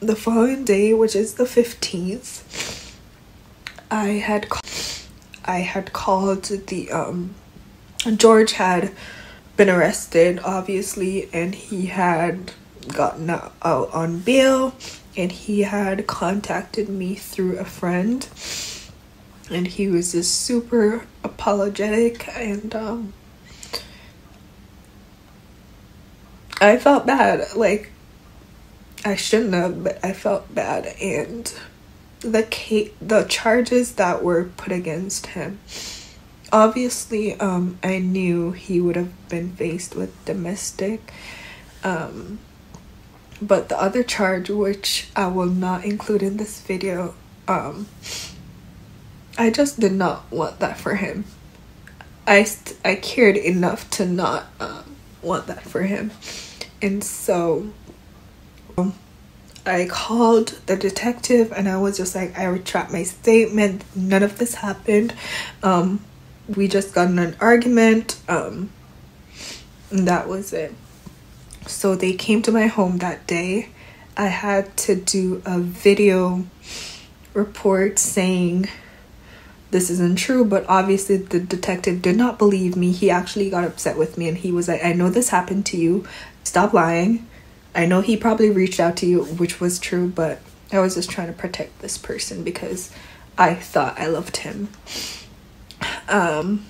the following day, which is the 15th, I had called the George had been arrested, obviously, and he had gotten out on bail, and he had contacted me through a friend, and he was just super apologetic, and I felt bad. Like, I shouldn't have, but I felt bad. And the charges that were put against him, obviously, I knew he would have been faced with domestic, but the other charge, which I will not include in this video, I just did not want that for him. I cared enough to not want that for him. And so I called the detective, and I was just like, I retract my statement. None of this happened. We just got in an argument. And that was it. So they came to my home that day. I had to do a video report saying this isn't true, but obviously the detective did not believe me. He actually got upset with me, and he was like, I know this happened to you. Stop lying. I know he probably reached out to you, which was true, but I was just trying to protect this person because I thought I loved him. And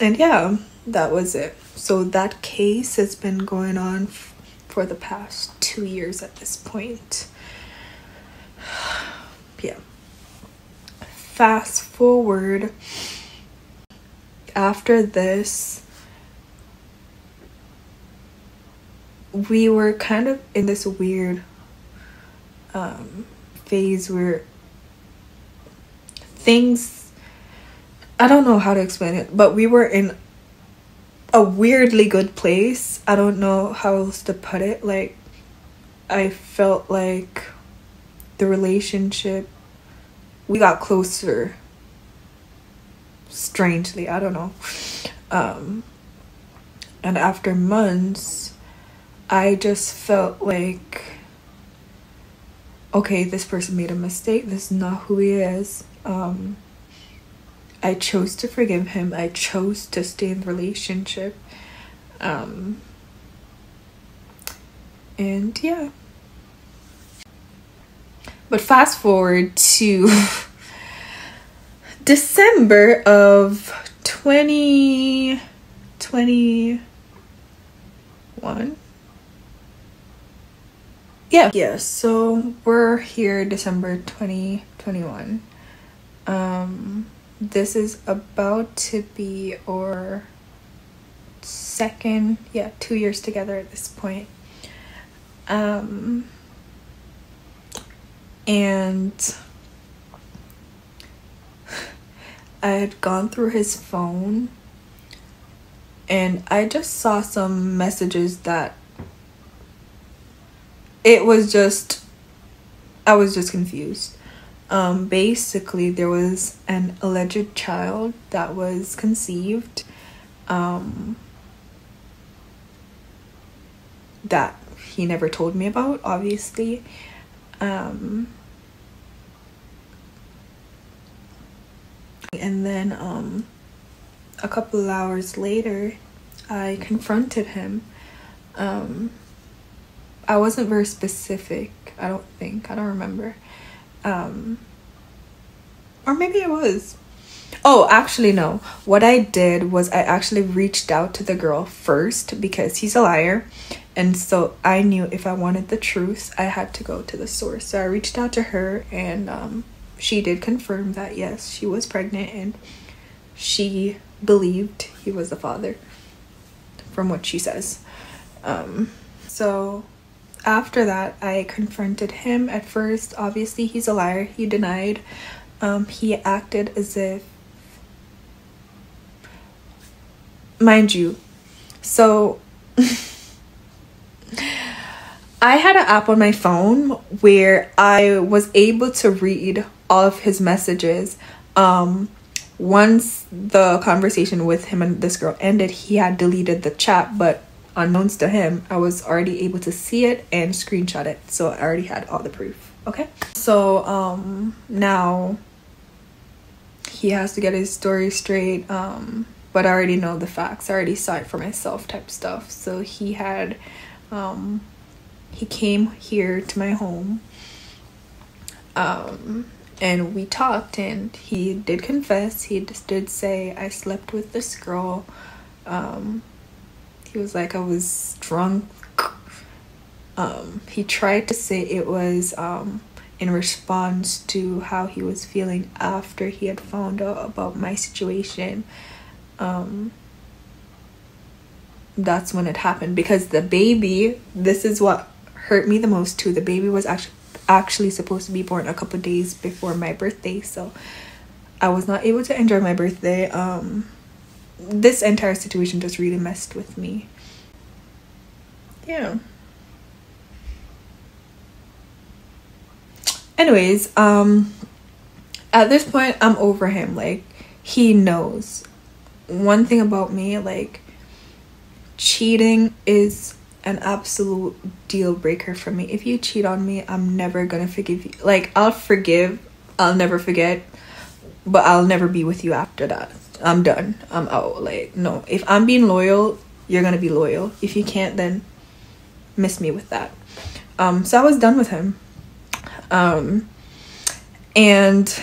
yeah, that was it. So that case has been going on for the past 2 years at this point. Yeah. Fast forward, after this, we were kind of in this weird phase where things, I don't know how to explain it, but we were in a weirdly good place. I don't know how else to put it. Like, I felt like the relationship, we got closer, strangely, I don't know. And after months, I just felt like, okay, this person made a mistake. This is not who he is. I chose to forgive him. I chose to stay in the relationship. And yeah. But fast forward to December of 2021. Yeah, so we're here December 2021. This is about to be our second, 2 years together at this point. And I had gone through his phone, and I just saw some messages that I was just confused. Basically, there was an alleged child that was conceived, that he never told me about, obviously. And then a couple of hours later, I confronted him. I wasn't very specific, I don't remember. Or maybe I was. Oh, actually no. What I did was I actually reached out to the girl first because he's a liar. And so I knew if I wanted the truth, I had to go to the source. So I reached out to her, and she did confirm that yes, she was pregnant, and she believed he was the father from what she says. So after that, I confronted him. At first, obviously he's a liar. He denied. He acted as if, mind you, so I had an app on my phone where I was able to read all of his messages. Once the conversation with him and this girl ended, he had deleted the chat, but Unknowns to him, I was already able to see it and screenshot it, so I already had all the proof. Okay, so now he has to get his story straight, but I already know the facts. I already saw it for myself type stuff. So he had he came here to my home, and we talked, and he did confess. He just did say, I slept with this girl. He was like, I was drunk. He tried to say it was in response to how he was feeling after he had found out about my situation. That's when it happened, because the baby, this is what hurt me the most too. The baby was actually supposed to be born a couple days before my birthday, so I was not able to enjoy my birthday. This entire situation just really messed with me. Yeah. Anyways, at this point I'm over him. Like, he knows. One thing about me, like, cheating is an absolute deal breaker for me. If you cheat on me, I'm never gonna forgive you. Like, I'll forgive, I'll never forget, but I'll never be with you after that. I'm done, I'm out. Like, no, if I'm being loyal, you're gonna be loyal. If you can't, then miss me with that. So I was done with him. And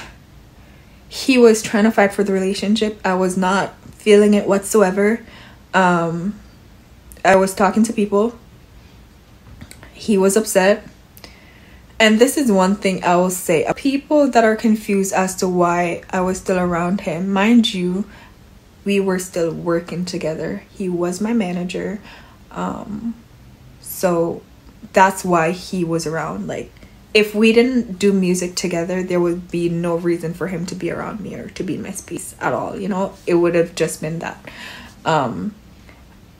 he was trying to fight for the relationship. I was not feeling it whatsoever. I was talking to people. He was upset. And this is one thing I will say. People that are confused as to why I was still around him. Mind you, we were still working together. He was my manager. So that's why he was around. Like, if we didn't do music together, there would be no reason for him to be around me or to be in my space at all. You know, it would have just been that.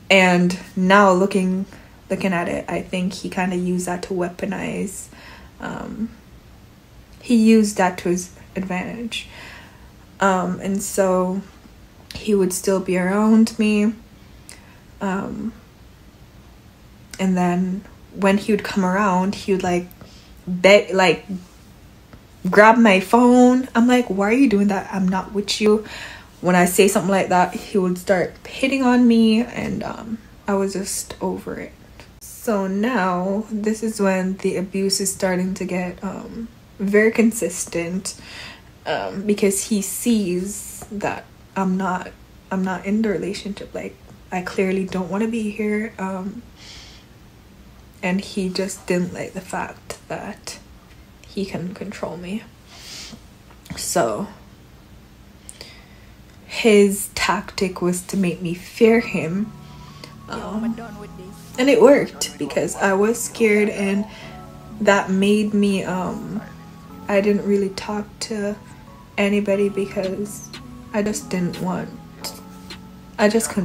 And now looking at it, I think he kind of used that to weaponize. He used that to his advantage. And so he would still be around me. And then when he would come around, he would grab my phone. I'm like, why are you doing that? I'm not with you. When I say something like that, he would start hitting on me, and I was just over it. So now this is when the abuse is starting to get very consistent, because he sees that I'm not in the relationship. Like, I clearly don't want to be here, and he just didn't like the fact that he can control me. So his tactic was to make me fear him, and it worked, because I was scared, and that made me I didn't really talk to anybody, because I just couldn't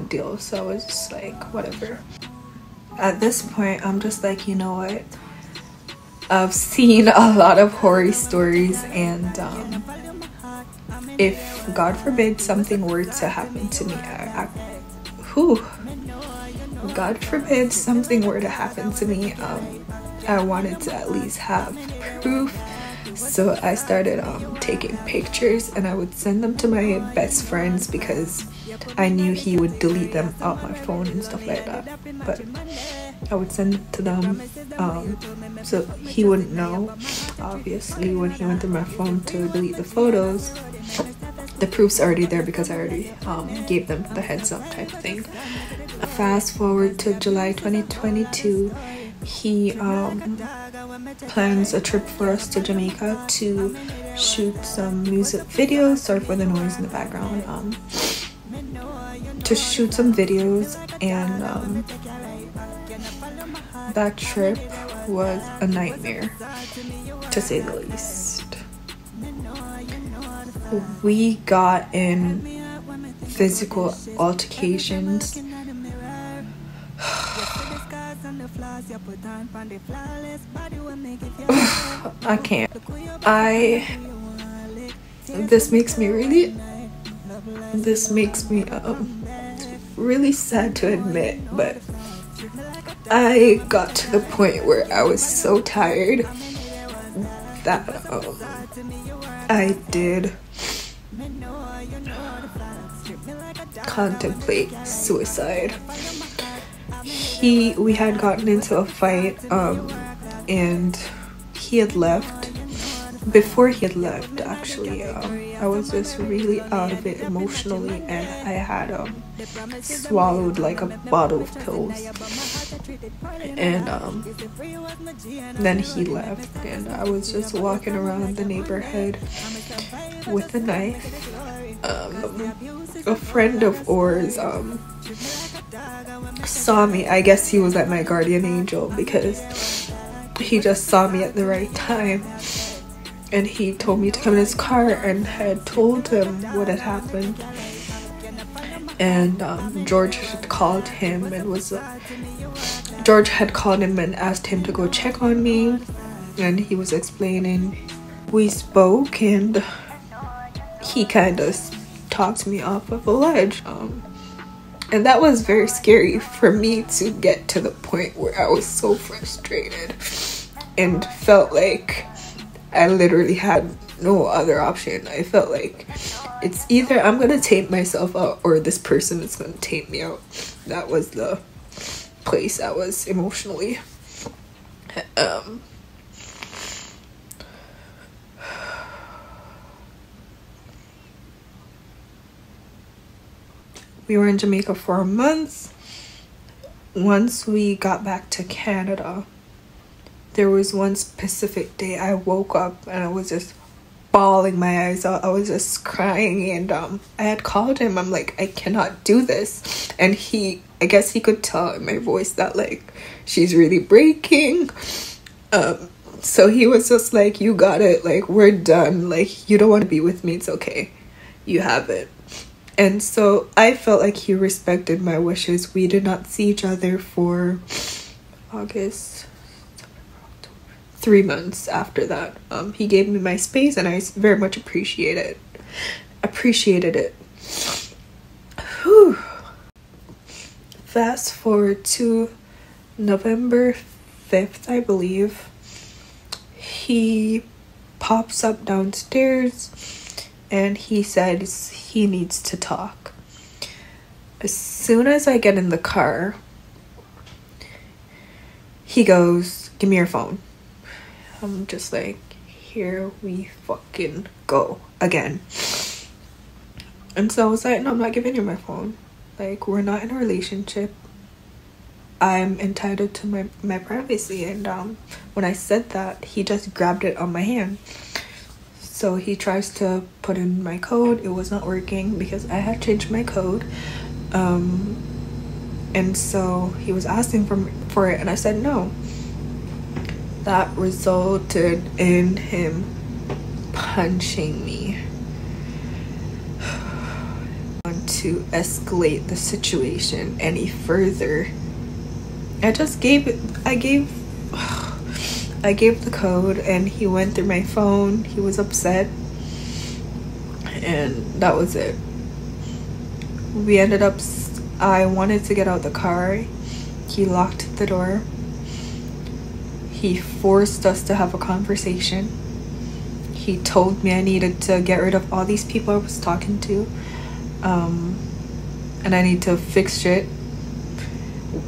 deal. So I was just like, whatever. At this point, I'm just like, you know what, I've seen a lot of horror stories, and if God forbid something were to happen to me, God forbid something were to happen to me, I wanted to at least have proof. So I started taking pictures, and I would send them to my best friends, because I knew he would delete them off my phone and stuff like that. But I would send it to them, so he wouldn't know. Obviously, when he went through my phone to delete the photos, the proof's already there, because I already gave them the heads up type thing. Fast forward to July 2022, he plans a trip for us to Jamaica to shoot some music videos. Sorry for the noise in the background. To shoot some videos, and that trip was a nightmare, to say the least. We got in physical altercations. I can't. This makes me really sad to admit, but I got to the point where I was so tired that I did contemplate suicide. We had gotten into a fight, and he had left. Before he had left, actually, I was just really out of it emotionally, and I had swallowed like a bottle of pills, and then he left, and I was just walking around the neighborhood with a knife. A friend of ours saw me. I guess he was like my guardian angel, because he just saw me at the right time, and he told me to come in his car and had told him what had happened. And George had called him and asked him to go check on me, and he was explaining. We spoke, and he kind of talked me off of a ledge, and that was very scary for me to get to the point where I was so frustrated and felt like I literally had no other option. I felt like it's either I'm gonna tape myself out or this person is gonna tape me out. That was the place I was emotionally. We were in Jamaica for months. Once we got back to Canada, there was one specific day I woke up and I was just bawling my eyes out. I was just crying, and I had called him. I'm like, I cannot do this. And I guess he could tell in my voice that like she's really breaking. So he was just like, you got it, like we're done, like you don't want to be with me, it's okay, you have it. And so I felt like he respected my wishes. We did not see each other for August, 3 months after that. He gave me my space, and I very much appreciated it. Whew. Fast forward to November 5th, I believe. He pops up downstairs and he says he needs to talk. As soon as I get in the car, he goes, give me your phone. I'm just like, here we fucking go again. And so I was like, no, I'm not giving you my phone. Like, we're not in a relationship. I'm entitled to my privacy. And when I said that, he just grabbed it on my hand. So he tries to put in my code. It was not working because I had changed my code. And so he was asking for it, and I said no. That resulted in him punching me. I want to escalate the situation any further. I gave the code, and he went through my phone. He was upset, and that was it. We ended up, I wanted to get out the car. He locked the door. He forced us to have a conversation. He told me I needed to get rid of all these people I was talking to, and I need to fix shit.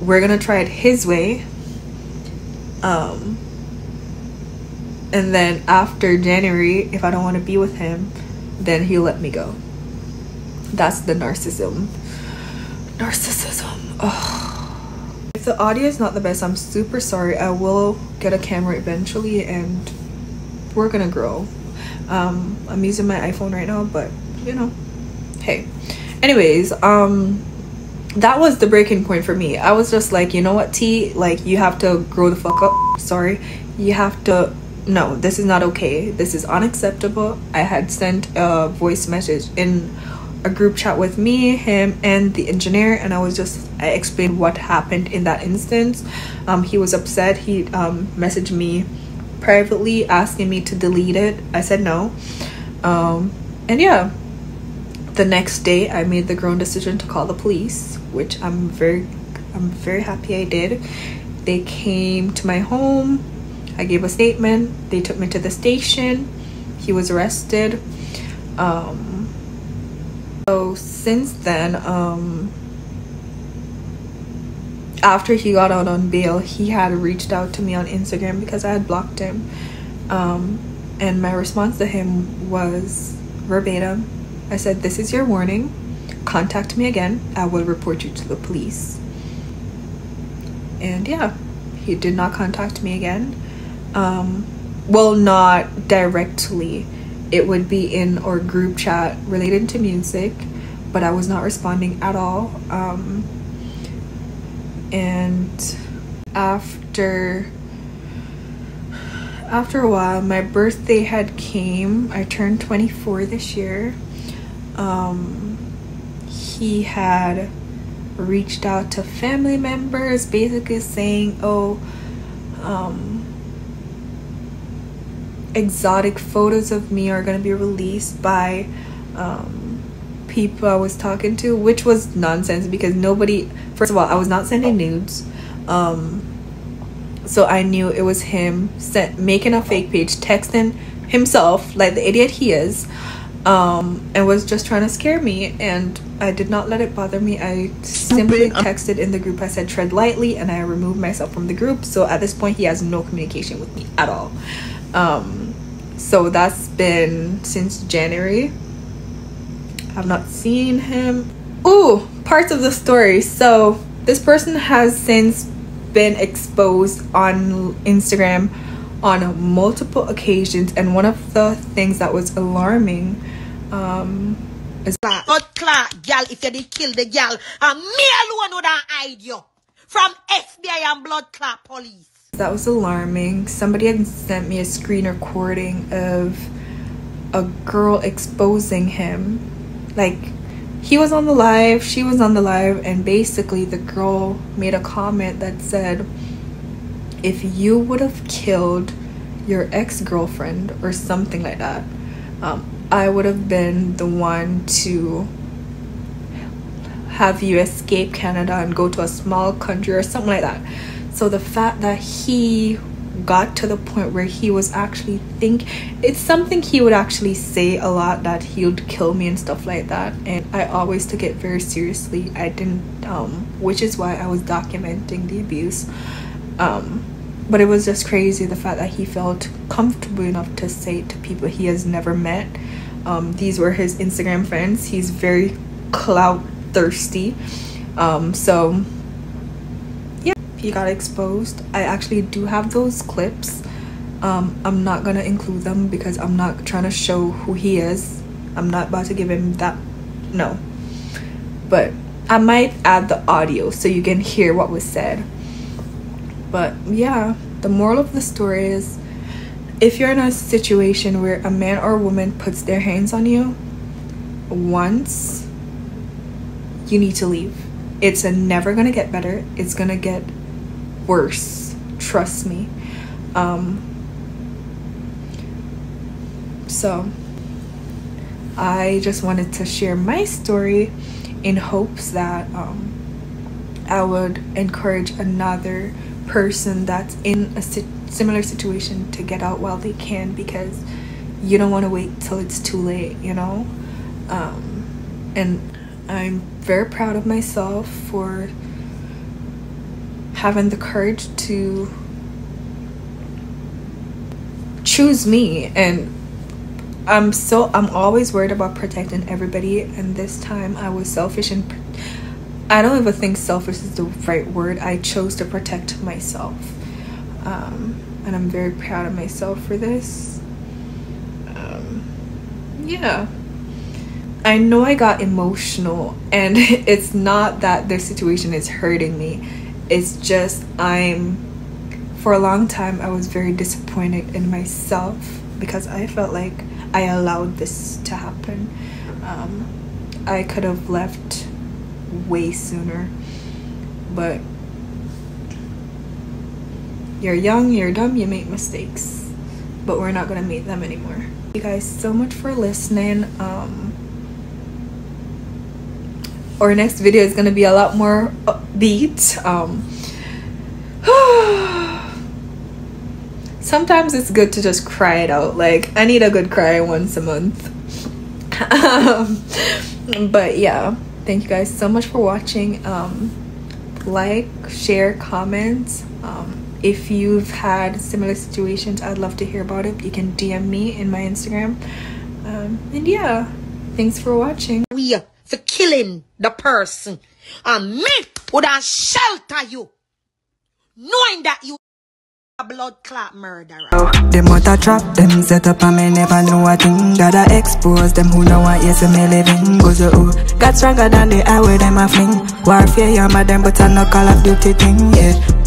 We're gonna try it his way. And then after January, if I don't want to be with him, then he'll let me go. That's the narcissism. Oh. If the audio is not the best, I'm super sorry. I will get a camera eventually, and we're gonna grow. I'm using my iPhone right now, but you know, hey. Anyways, that was the breaking point for me. I was just like, you know what, T, like, you have to grow the fuck up. Sorry, you have to. No, this is not okay. This is unacceptable. I had sent a voice message in a group chat with me, him, and the engineer, and I explained what happened in that instance. He was upset. He messaged me privately asking me to delete it. I said no. And yeah, the next day I made the grown decision to call the police, which I'm very I'm very happy I did. They came to my home. I gave a statement. They took me to the station. He was arrested. So since then, after he got out on bail, he had reached out to me on Instagram because I had blocked him. And my response to him was verbatim. I said, "This is your warning. Contact me again. I will report you to the police." And yeah, he did not contact me again. Well, not directly. It would be in our group chat related to music, but I was not responding at all. And after a while, my birthday had came. I turned 24 this year. He had reached out to family members, basically saying, "Oh, exotic photos of me are going to be released by people I was talking to," which was nonsense because nobody, first of all, I was not sending nudes. So I knew it was him making a fake page, texting himself like the idiot he is, and was just trying to scare me. And I did not let it bother me. I simply texted in the group. I said tread lightly, and I removed myself from the group. So at this point, he has no communication with me at all. So that's been since January. I've not seen him. Ooh, parts of the story. So this person has since been exposed on Instagram on multiple occasions, and one of the things that was alarming is blood clot, gal. If you did kill the gal, and me alone would hide you from FBI and blood clot police. That was alarming. Somebody had sent me a screen recording of a girl exposing him. Like, he was on the live, she was on the live, and basically the girl made a comment that said, "If you would have killed your ex-girlfriend," or something like that, "I would have been the one to have you escape Canada and go to a small country," or something like that. So the fact that he got to the point where he was actually it's something he would actually say a lot, that he would kill me and stuff like that, and I always took it very seriously. I didn't, which is why I was documenting the abuse. But it was just crazy, the fact that he felt comfortable enough to say to people he has never met. These were his Instagram friends. He's very clout thirsty. So yeah, he got exposed. I actually do have those clips. I'm not gonna include them because I'm not trying to show who he is. I'm not about to give him that, no. But I might add the audio so you can hear what was said. But yeah, the moral of the story is, if you're in a situation where a man or a woman puts their hands on you once, you need to leave. It's never gonna get better. It's gonna get worse. Trust me. So I just wanted to share my story in hopes that I would encourage another person that's in a similar situation to get out while they can, because you don't want to wait till it's too late, you know. And I'm very proud of myself for having the courage to choose me. And I'm always worried about protecting everybody, and this time I was selfish, and I don't even think selfish is the right word. I chose to protect myself, and I'm very proud of myself for this. Yeah, I know I got emotional, and it's not that the situation is hurting me. It's just for a long time I was very disappointed in myself because I felt like I allowed this to happen. I could have left way sooner, but you're young, you're dumb, you make mistakes, but we're not gonna make them anymore. Thank you guys so much for listening. Our next video is gonna be a lot more upbeat. Sometimes it's good to just cry it out. Like, I need a good cry once a month. But yeah, thank you guys so much for watching. Like, share, comment. If you've had similar situations, I'd love to hear about it. You can DM me in my Instagram. And yeah, thanks for watching. We for killing the person, and me would have shelter you, knowing that you a blood clot murderer. Them out a trap, them set up and me never know a thing. Gotta expose them who know what yes me living. Goes got stronger than the eye where them a fling. Warfare, yeah, them but I no Call of Duty thing, yeah.